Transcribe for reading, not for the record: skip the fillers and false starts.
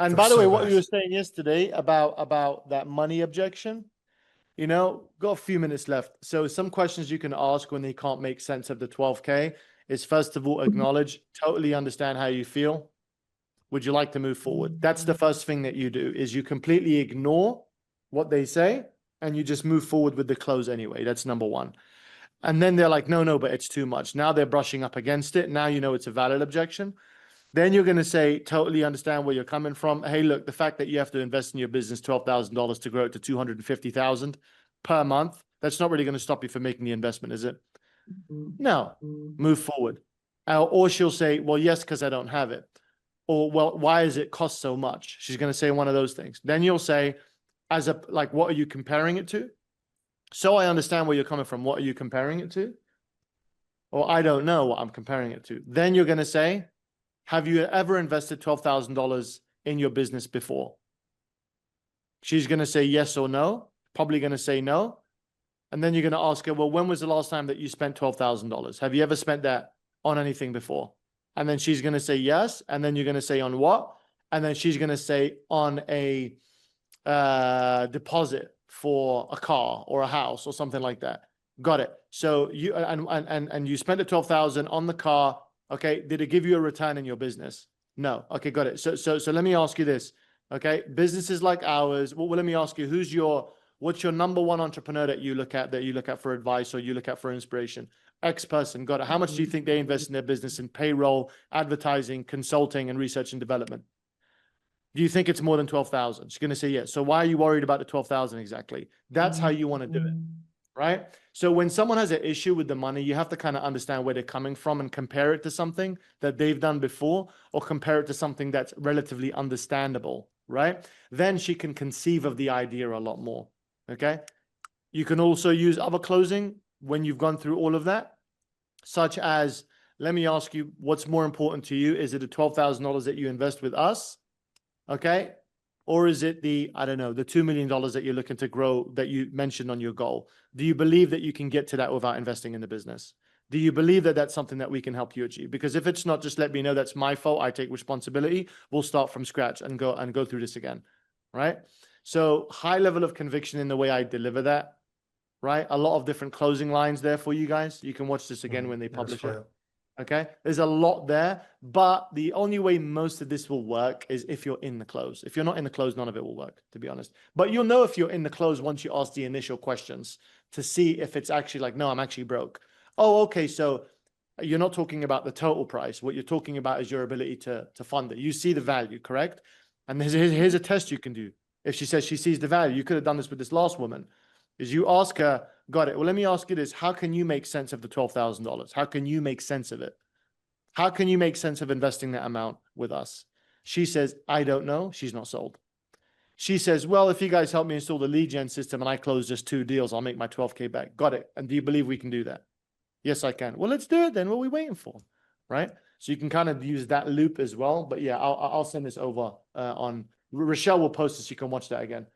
And They're by the way, so what bad. you were saying yesterday about that money objection, got a few minutes left. So some questions you can ask when they can't make sense of the 12K is, first of all, acknowledge, totally understand how you feel. Would you like to move forward? That's the first thing that you do, is you completely ignore what they say and you just move forward with the close anyway. That's number one. And then they're like, no, but it's too much. Now they're brushing up against it. Now you know it's a valid objection. Then you're going to say, totally understand where you're coming from. Hey, look, the fact that you have to invest in your business $12,000 to grow it to 250,000 per month, that's not really going to stop you from making the investment, is it? No, move forward. Or she'll say, well, yes, because I don't have it. Or, well, why does it cost so much? She's going to say one of those things. Then you'll say, what are you comparing it to? So I understand where you're coming from. What are you comparing it to? Or I don't know what I'm comparing it to. Then you're going to say, have you ever invested $12,000 in your business before? She's going to say yes or no, probably going to say no. And then you're going to ask her, well, when was the last time that you spent $12,000? Have you ever spent that on anything before? And then she's going to say yes. And then you're going to say on what? And then she's going to say on a deposit for a car or a house or something like that. Got it. So you and you spent the 12,000 on the car. Okay. Did it give you a return in your business? No. Okay, got it. So let me ask you this. Okay. Businesses like ours. Well, let me ask you, what's your number one entrepreneur that you look at for advice or you look at for inspiration? X person. Got it. How much do you think they invest in their business in payroll, advertising, consulting, and research and development? Do you think it's more than 12,000? She's going to say yes. So why are you worried about the 12,000 exactly? That's how you want to do it, right? So when someone has an issue with the money, you have to kind of understand where they're coming from and compare it to something that they've done before, or compare it to something that's relatively understandable, right? Then she can conceive of the idea a lot more, okay? You can also use other closing when you've gone through all of that, such as, let me ask you, what's more important to you? Is it the $12,000 that you invest with us? Okay. Or is it the $2 million that you're looking to grow that you mentioned on your goal? Do you believe that you can get to that without investing in the business? Do you believe that that's something that we can help you achieve? Because if it's not, just let me know. That's my fault. I take responsibility. We'll start from scratch and go through this again. Right. So high level of conviction in the way I deliver that. Right. A lot of different closing lines there for you guys. You can watch this again when they publish it. Okay. There's a lot there, but the only way most of this will work is if you're in the close. If you're not in the close, none of it will work, to be honest. But you'll know if you're in the close once you ask the initial questions to see if it's actually like, no, I'm actually broke. Oh, okay. So you're not talking about the total price. What you're talking about is your ability to fund it. You see the value, correct? And here's a test you can do. If she says she sees the value, you could have done this with this last woman, is you ask her, got it. Well, let me ask you this. How can you make sense of the $12,000? How can you make sense of it? How can you make sense of investing that amount with us? She says, I don't know. She's not sold. She says, well, if you guys help me install the lead gen system and I close just 2 deals, I'll make my 12K back. Got it. And do you believe we can do that? Yes, I can. Well, let's do it then. What are we waiting for? Right? So you can kind of use that loop as well. But yeah, I'll send this over on Rochelle will post this. You can watch that again.